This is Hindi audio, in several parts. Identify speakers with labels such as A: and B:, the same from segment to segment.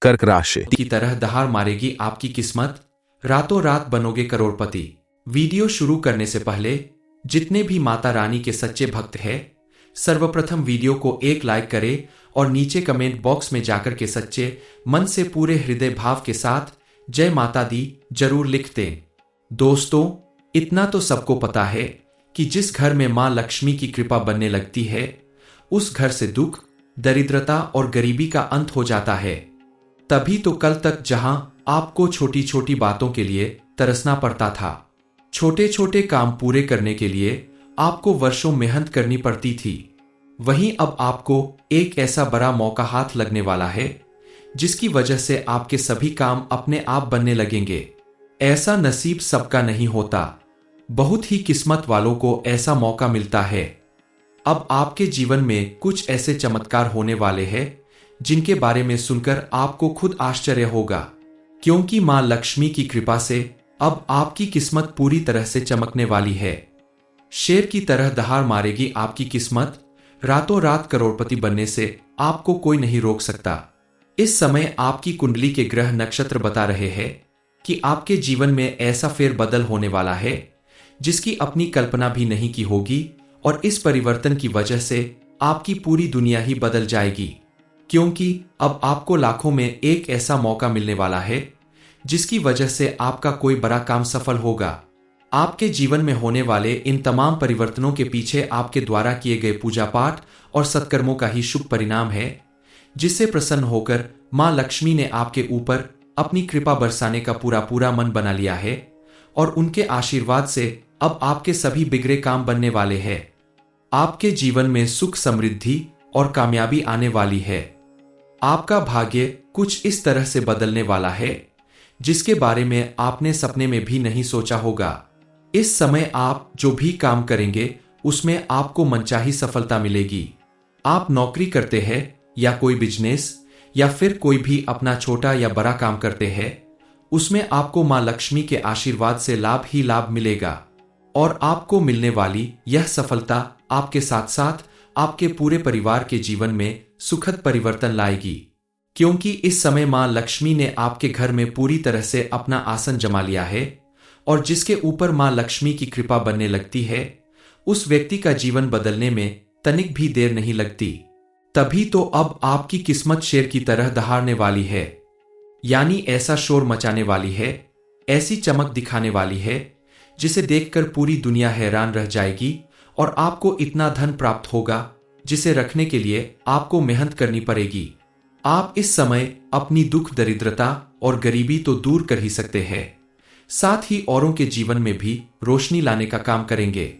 A: कर्क राशि
B: की तरह दहाड़ मारेगी आपकी किस्मत, रातों रात बनोगे करोड़पति। वीडियो शुरू करने से पहले जितने भी माता रानी के सच्चे भक्त हैं, सर्वप्रथम वीडियो को एक लाइक करें और नीचे कमेंट बॉक्स में जाकर के सच्चे मन से पूरे हृदय भाव के साथ जय माता दी जरूर लिख दें। दोस्तों, इतना तो सबको पता है कि जिस घर में मां लक्ष्मी की कृपा बनने लगती है, उस घर से दुख, दरिद्रता और गरीबी का अंत हो जाता है। तभी तो कल तक जहां आपको छोटी छोटी बातों के लिए तरसना पड़ता था, छोटे छोटे काम पूरे करने के लिए आपको वर्षों मेहनत करनी पड़ती थी, वहीं अब आपको एक ऐसा बड़ा मौका हाथ लगने वाला है जिसकी वजह से आपके सभी काम अपने आप बनने लगेंगे। ऐसा नसीब सबका नहीं होता, बहुत ही किस्मत वालों को ऐसा मौका मिलता है। अब आपके जीवन में कुछ ऐसे चमत्कार होने वाले हैं जिनके बारे में सुनकर आपको खुद आश्चर्य होगा, क्योंकि मां लक्ष्मी की कृपा से अब आपकी किस्मत पूरी तरह से चमकने वाली है। शेर की तरह दहाड़ मारेगी आपकी किस्मत, रातों रात करोड़पति बनने से आपको कोई नहीं रोक सकता। इस समय आपकी कुंडली के ग्रह नक्षत्र बता रहे हैं कि आपके जीवन में ऐसा फेरबदल होने वाला है जिसकी अपनी कल्पना भी नहीं की होगी, और इस परिवर्तन की वजह से आपकी पूरी दुनिया ही बदल जाएगी, क्योंकि अब आपको लाखों में एक ऐसा मौका मिलने वाला है जिसकी वजह से आपका कोई बड़ा काम सफल होगा। आपके जीवन में होने वाले इन तमाम परिवर्तनों के पीछे आपके द्वारा किए गए पूजा पाठ और सत्कर्मों का ही शुभ परिणाम है, जिससे प्रसन्न होकर मां लक्ष्मी ने आपके ऊपर अपनी कृपा बरसाने का पूरा पूरा मन बना लिया है, और उनके आशीर्वाद से अब आपके सभी बिगड़े काम बनने वाले हैं। आपके जीवन में सुख, समृद्धि और कामयाबी आने वाली है। आपका भाग्य कुछ इस तरह से बदलने वाला है जिसके बारे में आपने सपने में भी नहीं सोचा होगा। इस समय आप जो भी काम करेंगे उसमें आपको मनचाही सफलता मिलेगी। आप नौकरी करते हैं या कोई बिजनेस या फिर कोई भी अपना छोटा या बड़ा काम करते हैं, उसमें आपको मां लक्ष्मी के आशीर्वाद से लाभ ही लाभ मिलेगा, और आपको मिलने वाली यह सफलता आपके साथ साथ आपके पूरे परिवार के जीवन में सुखद परिवर्तन लाएगी, क्योंकि इस समय मां लक्ष्मी ने आपके घर में पूरी तरह से अपना आसन जमा लिया है, और जिसके ऊपर मां लक्ष्मी की कृपा बनने लगती है, उस व्यक्ति का जीवन बदलने में तनिक भी देर नहीं लगती। तभी तो अब आपकी किस्मत शेर की तरह दहाड़ने वाली है, यानी ऐसा शोर मचाने वाली है, ऐसी चमक दिखाने वाली है जिसे देखकर पूरी दुनिया हैरान रह जाएगी, और आपको इतना धन प्राप्त होगा जिसे रखने के लिए आपको मेहनत करनी पड़ेगी। आप इस समय अपनी दुख, दरिद्रता और गरीबी तो दूर कर ही सकते हैं, साथ ही औरों के जीवन में भी रोशनी लाने का काम करेंगे।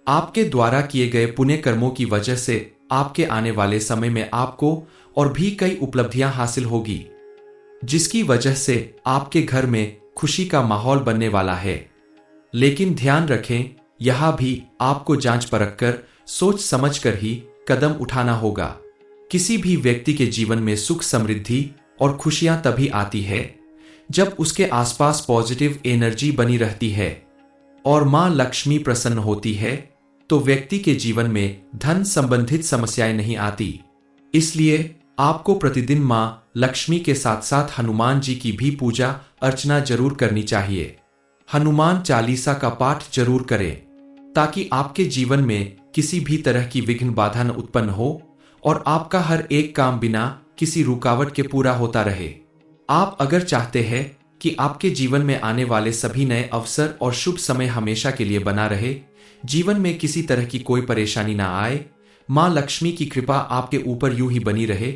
B: आपके द्वारा किए गए पुण्य कर्मों की वजह से आपके आने वाले समय में आपको और भी कई उपलब्धियां हासिल होगी, जिसकी वजह से आपके घर में खुशी का माहौल बनने वाला है। लेकिन ध्यान रखें, यहां भी आपको जांच परख कर, सोच समझ कर ही कदम उठाना होगा। किसी भी व्यक्ति के जीवन में सुख, समृद्धि और खुशियां तभी आती है जब उसके आसपास पॉजिटिव एनर्जी बनी रहती है और मां लक्ष्मी प्रसन्न होती है, तो व्यक्ति के जीवन में धन संबंधित समस्याएं नहीं आती। इसलिए आपको प्रतिदिन मां लक्ष्मी के साथ साथ हनुमान जी की भी पूजा अर्चना जरूर करनी चाहिए। हनुमान चालीसा का पाठ जरूर करें, ताकि आपके जीवन में किसी भी तरह की विघ्न बाधा न उत्पन्न हो और आपका हर एक काम बिना किसी रुकावट के पूरा होता रहे। आप अगर चाहते हैं कि आपके जीवन में आने वाले सभी नए अवसर और शुभ समय हमेशा के लिए बना रहे, जीवन में किसी तरह की कोई परेशानी ना आए, मां लक्ष्मी की कृपा आपके ऊपर यूं ही बनी रहे,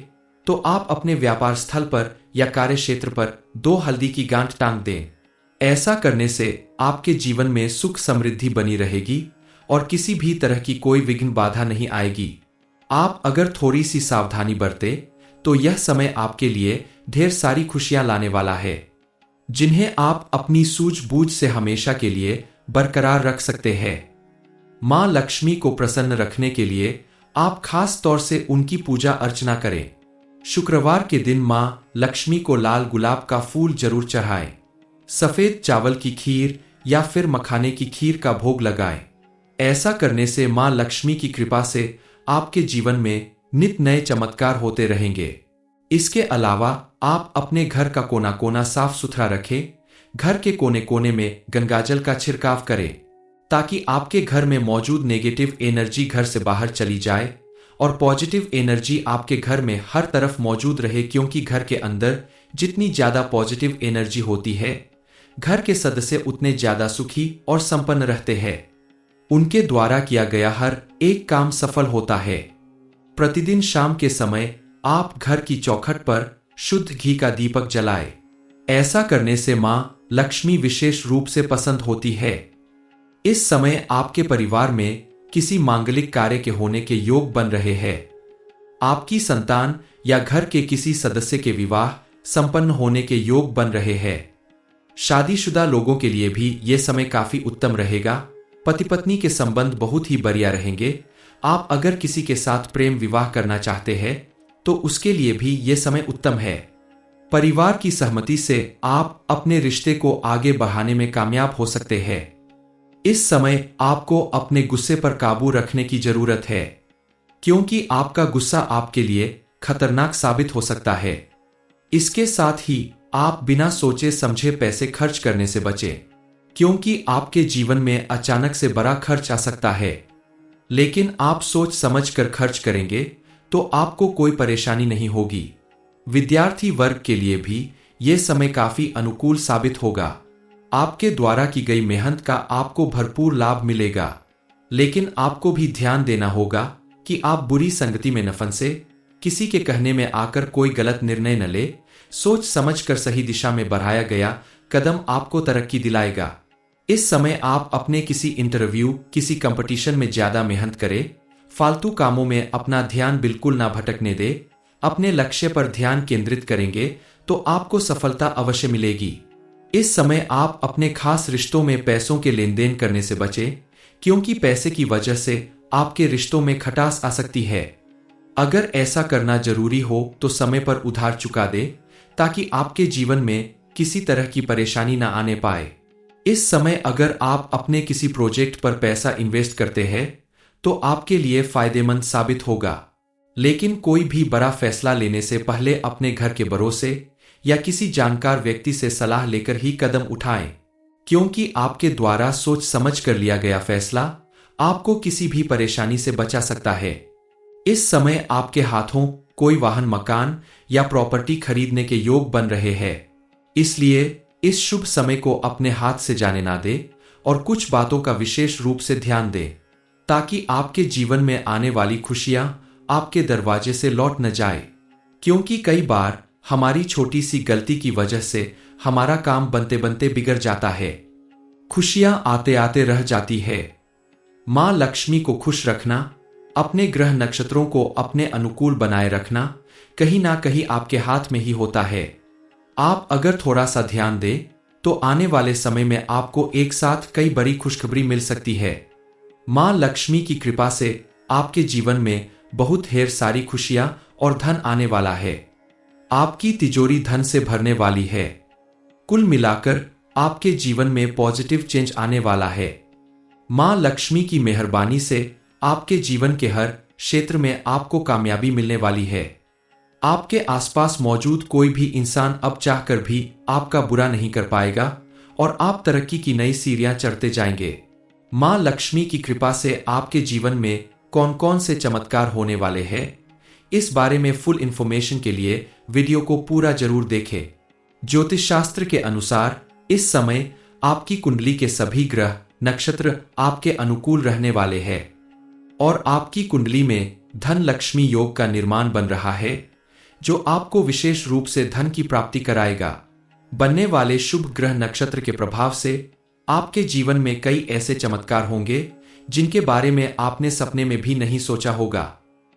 B: तो आप अपने व्यापार स्थल पर या कार्य क्षेत्र पर 2 हल्दी की गांठ टांग दें। ऐसा करने से आपके जीवन में सुख, समृद्धि बनी रहेगी और किसी भी तरह की कोई विघ्न बाधा नहीं आएगी। आप अगर थोड़ी सी सावधानी बरते तो यह समय आपके लिए ढेर सारी खुशियां लाने वाला है, जिन्हें आप अपनी सूझबूझ से हमेशा के लिए बरकरार रख सकते हैं। मां लक्ष्मी को प्रसन्न रखने के लिए आप खास तौर से उनकी पूजा अर्चना करें। शुक्रवार के दिन मां लक्ष्मी को लाल गुलाब का फूल जरूर चढ़ाएं। सफेद चावल की खीर या फिर मखाने की खीर का भोग लगाएं। ऐसा करने से मां लक्ष्मी की कृपा से आपके जीवन में नित नए चमत्कार होते रहेंगे। इसके अलावा आप अपने घर का कोना कोना साफ सुथरा रखें। घर के कोने कोने में गंगाजल का छिड़काव करें ताकि आपके घर में मौजूद नेगेटिव एनर्जी घर से बाहर चली जाए और पॉजिटिव एनर्जी आपके घर में हर तरफ मौजूद रहे, क्योंकि घर के अंदर जितनी ज्यादा पॉजिटिव एनर्जी होती है, घर के सदस्य उतने ज्यादा सुखी और संपन्न रहते हैं। उनके द्वारा किया गया हर एक काम सफल होता है। प्रतिदिन शाम के समय आप घर की चौखट पर शुद्ध घी का दीपक जलाएं। ऐसा करने से मां लक्ष्मी विशेष रूप से पसंद होती है। इस समय आपके परिवार में किसी मांगलिक कार्य के होने के योग बन रहे हैं। आपकी संतान या घर के किसी सदस्य के विवाह संपन्न होने के योग बन रहे हैं। शादीशुदा लोगों के लिए भी यह समय काफी उत्तम रहेगा। पति पत्नी के संबंध बहुत ही बढ़िया रहेंगे। आप अगर किसी के साथ प्रेम विवाह करना चाहते हैं तो उसके लिए भी यह समय उत्तम है। परिवार की सहमति से आप अपने रिश्ते को आगे बढ़ाने में कामयाब हो सकते हैं। इस समय आपको अपने गुस्से पर काबू रखने की जरूरत है, क्योंकि आपका गुस्सा आपके लिए खतरनाक साबित हो सकता है। इसके साथ ही आप बिना सोचे समझे पैसे खर्च करने से बचें, क्योंकि आपके जीवन में अचानक से बड़ा खर्च आ सकता है। लेकिन आप सोच समझ कर खर्च करेंगे तो आपको कोई परेशानी नहीं होगी। विद्यार्थी वर्ग के लिए भी यह समय काफी अनुकूल साबित होगा। आपके द्वारा की गई मेहनत का आपको भरपूर लाभ मिलेगा, लेकिन आपको भी ध्यान देना होगा कि आप बुरी संगति में न फंसे, किसी के कहने में आकर कोई गलत निर्णय न ले। सोच समझकर सही दिशा में बढ़ाया गया कदम आपको तरक्की दिलाएगा। इस समय आप अपने किसी इंटरव्यू, किसी कंपटीशन में ज्यादा मेहनत करें। फालतू कामों में अपना ध्यान बिल्कुल ना भटकने दे। अपने लक्ष्य पर ध्यान केंद्रित करेंगे तो आपको सफलता अवश्य मिलेगी। इस समय आप अपने खास रिश्तों में पैसों के लेन देन करने से बचें, क्योंकि पैसे की वजह से आपके रिश्तों में खटास आ सकती है। अगर ऐसा करना जरूरी हो तो समय पर उधार चुका दे, ताकि आपके जीवन में किसी तरह की परेशानी ना आने पाए। इस समय अगर आप अपने किसी प्रोजेक्ट पर पैसा इन्वेस्ट करते हैं तो आपके लिए फायदेमंद साबित होगा। लेकिन कोई भी बड़ा फैसला लेने से पहले अपने घर के भरोसे या किसी जानकार व्यक्ति से सलाह लेकर ही कदम उठाएं, क्योंकि आपके द्वारा सोच समझ कर लिया गया फैसला आपको किसी भी परेशानी से बचा सकता है। इस समय आपके हाथों कोई वाहन, मकान या प्रॉपर्टी खरीदने के योग बन रहे हैं। इसलिए इस शुभ समय को अपने हाथ से जाने ना दे और कुछ बातों का विशेष रूप से ध्यान दे, ताकि आपके जीवन में आने वाली खुशियां आपके दरवाजे से लौट न जाए। क्योंकि कई बार हमारी छोटी सी गलती की वजह से हमारा काम बनते बनते बिगड़ जाता है, खुशियां आते आते रह जाती है। मां लक्ष्मी को खुश रखना, अपने ग्रह नक्षत्रों को अपने अनुकूल बनाए रखना कहीं ना कहीं आपके हाथ में ही होता है। आप अगर थोड़ा सा ध्यान दें तो आने वाले समय में आपको एक साथ कई बड़ी खुशखबरी मिल सकती है। मां लक्ष्मी की कृपा से आपके जीवन में बहुत ढेर सारी खुशियां और धन आने वाला है। आपकी तिजोरी धन से भरने वाली है। कुल मिलाकर आपके जीवन में पॉजिटिव चेंज आने वाला है। मां लक्ष्मी की मेहरबानी से आपके जीवन के हर क्षेत्र में आपको कामयाबी मिलने वाली है। आपके आसपास मौजूद कोई भी इंसान अब चाहकर भी आपका बुरा नहीं कर पाएगा और आप तरक्की की नई सीढ़ियां चढ़ते जाएंगे। मां लक्ष्मी की कृपा से आपके जीवन में कौन कौन से चमत्कार होने वाले हैं, इस बारे में फुल इंफॉर्मेशन के लिए वीडियो को पूरा जरूर देखें। ज्योतिष शास्त्र के अनुसार इस समय आपकी कुंडली के सभी ग्रह नक्षत्र आपके अनुकूल रहने वाले हैं और आपकी कुंडली में धन लक्ष्मी योग का निर्माण बन रहा है, जो आपको विशेष रूप से धन की प्राप्ति कराएगा। बनने वाले शुभ ग्रह नक्षत्र के प्रभाव से आपके जीवन में कई ऐसे चमत्कार होंगे जिनके बारे में आपने सपने में भी नहीं सोचा होगा।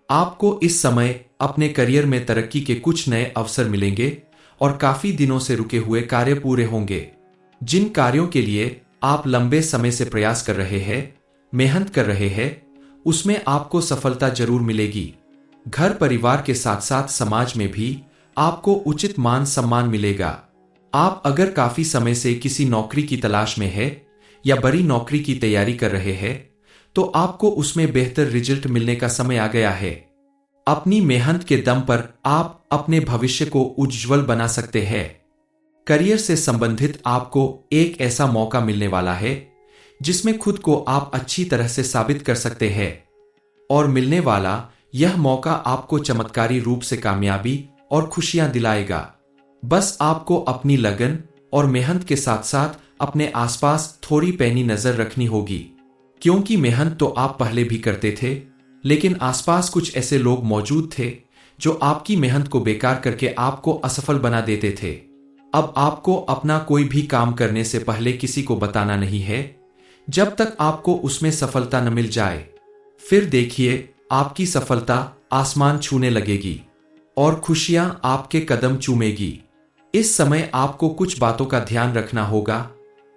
B: आपको इस समय अपने करियर में तरक्की के कुछ नए अवसर मिलेंगे और काफी दिनों से रुके हुए कार्य पूरे होंगे। जिन कार्यों के लिए आप लंबे समय से प्रयास कर रहे हैं, मेहनत कर रहे हैं, उसमें आपको सफलता जरूर मिलेगी। घर परिवार के साथ साथ समाज में भी आपको उचित मान सम्मान मिलेगा। आप अगर काफी समय से किसी नौकरी की तलाश में है या बड़ी नौकरी की तैयारी कर रहे हैं तो आपको उसमें बेहतर रिजल्ट मिलने का समय आ गया है। अपनी मेहनत के दम पर आप अपने भविष्य को उज्ज्वल बना सकते हैं। करियर से संबंधित आपको एक ऐसा मौका मिलने वाला है जिसमें खुद को आप अच्छी तरह से साबित कर सकते हैं, और मिलने वाला यह मौका आपको चमत्कारी रूप से कामयाबी और खुशियां दिलाएगा। बस आपको अपनी लगन और मेहनत के साथ साथ अपने आसपास थोड़ी पैनी नजर रखनी होगी, क्योंकि मेहनत तो आप पहले भी करते थे, लेकिन आसपास कुछ ऐसे लोग मौजूद थे जो आपकी मेहनत को बेकार करके आपको असफल बना देते थे। अब आपको अपना कोई भी काम करने से पहले किसी को बताना नहीं है जब तक आपको उसमें सफलता न मिल जाए। फिर देखिए, आपकी सफलता आसमान छूने लगेगी और खुशियां आपके कदम चूमेगी। इस समय आपको कुछ बातों का ध्यान रखना होगा,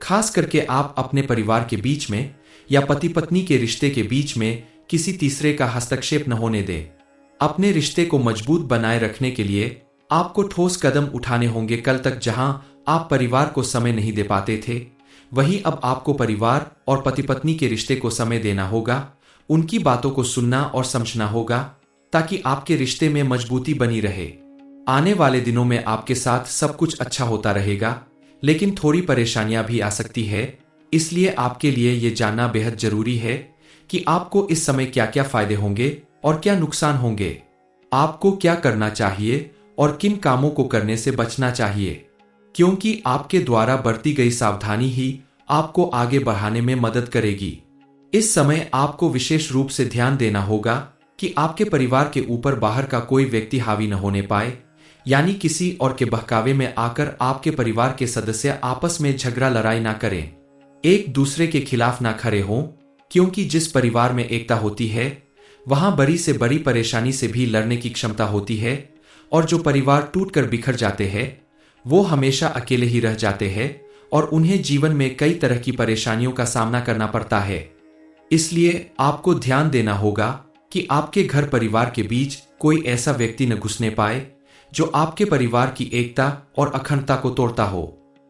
B: खास करके आप अपने परिवार के बीच में या पति पत्नी के रिश्ते के बीच में किसी तीसरे का हस्तक्षेप न होने दें। अपने रिश्ते को मजबूत बनाए रखने के लिए आपको ठोस कदम उठाने होंगे। कल तक जहां आप परिवार को समय नहीं दे पाते थे, वहीं अब आपको परिवार और पति पत्नी के रिश्ते को समय देना होगा। उनकी बातों को सुनना और समझना होगा ताकि आपके रिश्ते में मजबूती बनी रहे। आने वाले दिनों में आपके साथ सब कुछ अच्छा होता रहेगा, लेकिन थोड़ी परेशानियां भी आ सकती है। इसलिए आपके लिए यह जानना बेहद जरूरी है कि आपको इस समय क्या क्या फायदे होंगे और क्या नुकसान होंगे। आपको क्या करना चाहिए और किन कामों को करने से बचना चाहिए, क्योंकि आपके द्वारा बरती गई सावधानी ही आपको आगे बढ़ाने में मदद करेगी। इस समय आपको विशेष रूप से ध्यान देना होगा कि आपके परिवार के ऊपर बाहर का कोई व्यक्ति हावी न होने पाए, यानी किसी और के बहकावे में आकर आपके परिवार के सदस्य आपस में झगड़ा लड़ाई ना करें, एक दूसरे के खिलाफ ना खड़े हों, क्योंकि जिस परिवार में एकता होती है वहां बड़ी से बड़ी परेशानी से भी लड़ने की क्षमता होती है, और जो परिवार टूटकर बिखर जाते हैं वो हमेशा अकेले ही रह जाते हैं और उन्हें जीवन में कई तरह की परेशानियों का सामना करना पड़ता है। इसलिए आपको ध्यान देना होगा कि आपके घर परिवार के बीच कोई ऐसा व्यक्ति न घुसने पाए जो आपके परिवार की एकता और अखंडता को तोड़ता हो।